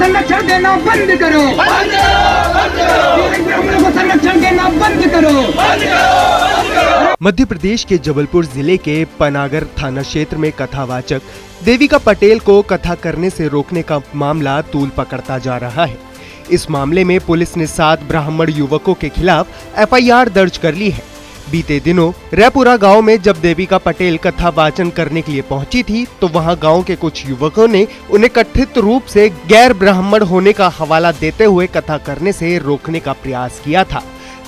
संरक्षण देना बंद करो, ब्राह्मणों को संरक्षण देना बंद करो। मध्य प्रदेश के जबलपुर जिले के पनागर थाना क्षेत्र में कथावाचक देविका पटेल को कथा करने से रोकने का मामला तूल पकड़ता जा रहा है। इस मामले में पुलिस ने 7 ब्राह्मण युवकों के खिलाफ एफआईआर दर्ज कर ली है। बीते दिनों रैपुरा गांव में जब देविका पटेल कथा वाचन करने के लिए पहुंची थी तो वहां गांव के कुछ युवकों ने उन्हें कथित रूप से गैर ब्राह्मण होने का हवाला देते हुए कथा करने से रोकने का प्रयास किया था।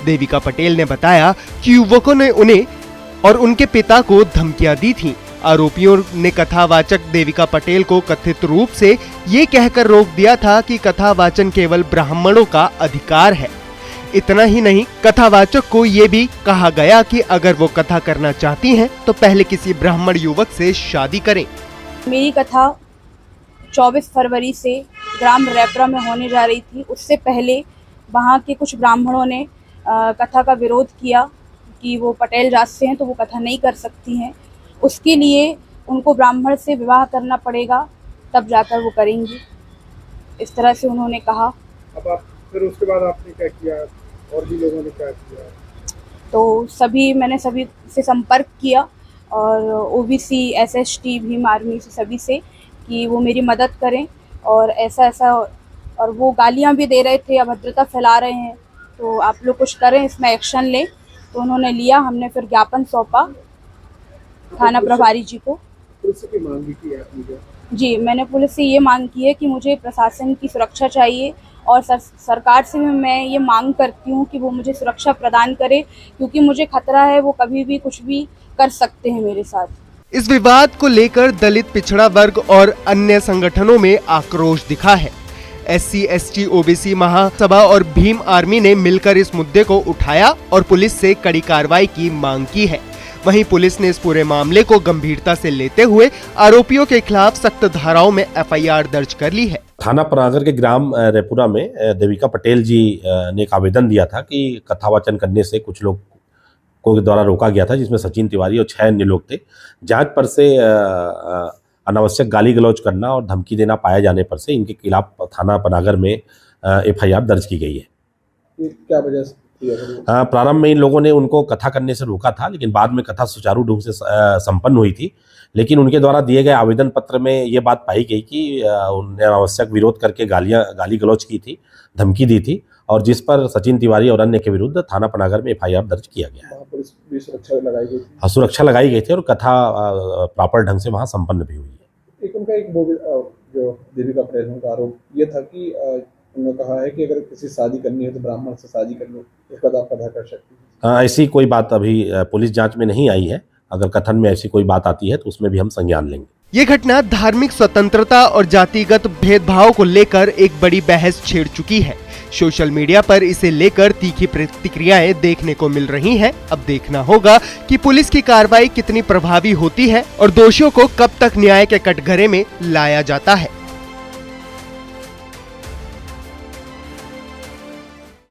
देविका पटेल ने बताया कि युवकों ने उन्हें और उनके पिता को धमकियां दी थीं। आरोपियों ने कथावाचक देविका पटेल को कथित रूप से ये कहकर रोक दिया था कि कथावाचन केवल ब्राह्मणों का अधिकार है। इतना ही नहीं, कथावाचक को ये भी कहा गया कि अगर वो कथा करना चाहती हैं तो पहले किसी ब्राह्मण युवक से शादी करें। मेरी कथा 24 फरवरी से ग्राम रैपुरा में होने जा रही थी। उससे पहले वहाँ के कुछ ब्राह्मणों ने कथा का विरोध किया कि वो पटेल जात से हैं तो वो कथा नहीं कर सकती हैं। उसके लिए उनको ब्राह्मण से विवाह करना पड़ेगा, तब जाकर वो करेंगी। इस तरह से उन्होंने कहा। अब आप फिर उसके बाद आपने क्या किया और भी लोगों ने क्या किया? तो मैंने सभी से संपर्क किया और ओबीसी एसएसटी भीम आर्मी से सभी से कि वो मेरी मदद करें और ऐसा और वो गालियां भी दे रहे थे, अभद्रता फैला रहे हैं, तो आप लोग कुछ करें, इसमें एक्शन लें। तो उन्होंने लिया। हमने फिर ज्ञापन सौंपा थाना प्रभारी जी को। पुलिस की मांग भी की आपने? जी, मैंने पुलिस से ये मांग की है कि मुझे प्रशासन की सुरक्षा चाहिए और सरकार से भी मैं ये मांग करती हूँ कि वो मुझे सुरक्षा प्रदान करे, क्योंकि मुझे खतरा है वो कभी भी कुछ भी कर सकते हैं मेरे साथ। इस विवाद को लेकर दलित पिछड़ा वर्ग और अन्य संगठनों में आक्रोश दिखा है। SC ST OBC महासभा और भीम आर्मी ने मिलकर इस मुद्दे को उठाया और पुलिस से कड़ी कार्रवाई की मांग की है। वहीं पुलिस ने इस पूरे मामले को गंभीरता से लेते हुए आरोपियों के खिलाफ सख्त धाराओं में एफआईआर दर्ज कर ली है। थाना पनागर के ग्राम रैपुरा में देविका पटेल जी ने एक आवेदन दिया था कि कथावाचन करने से कुछ लोग को द्वारा रोका गया था, जिसमें सचिन तिवारी और 6 अन्य लोग थे। जांच पर से अनावश्यक गाली गलौज करना और धमकी देना पाए जाने पर से इनके खिलाफ थाना पनागर में एफआईआर दर्ज की गई है। क्या वजह से? प्रारंभ में इन लोगों ने उनको कथा करने से रोका था, लेकिन बाद में कथा सुचारू ढंग से संपन्न हुई थी। लेकिन उनके द्वारा दिए गए आवेदन पत्र में ये बात पाई गई कि उन्होंने अनावश्यक विरोध करके गाली गलौज की थी, धमकी दी थी, और जिस पर सचिन तिवारी और अन्य के विरुद्ध थाना पनागर में एफआईआर दर्ज किया गया है। पुलिस भी सुरक्षा लगाई गई थी? हाँ, सुरक्षा लगाई गई थी और कथा प्रॉपर ढंग से वहाँ संपन्न भी हुई है। एक उनका जो देविका पटेल का आरोप ये था कि उन्होंने कहा है कि अगर किसी शादी करनी है तो ब्राह्मण से शादी कर लो, इसका आप कथा कर सकते हैं। ऐसी कोई बात अभी पुलिस जांच में नहीं आई है। अगर कथन में ऐसी कोई बात आती है तो उसमें भी हम संज्ञान लेंगे। ये घटना धार्मिक स्वतंत्रता और जातिगत भेदभाव को लेकर एक बड़ी बहस छेड़ चुकी है। सोशल मीडिया पर इसे लेकर तीखी प्रतिक्रियाएं देखने को मिल रही हैं। अब देखना होगा कि पुलिस की कार्रवाई कितनी प्रभावी होती है और दोषियों को कब तक न्याय के कटघरे में लाया जाता है।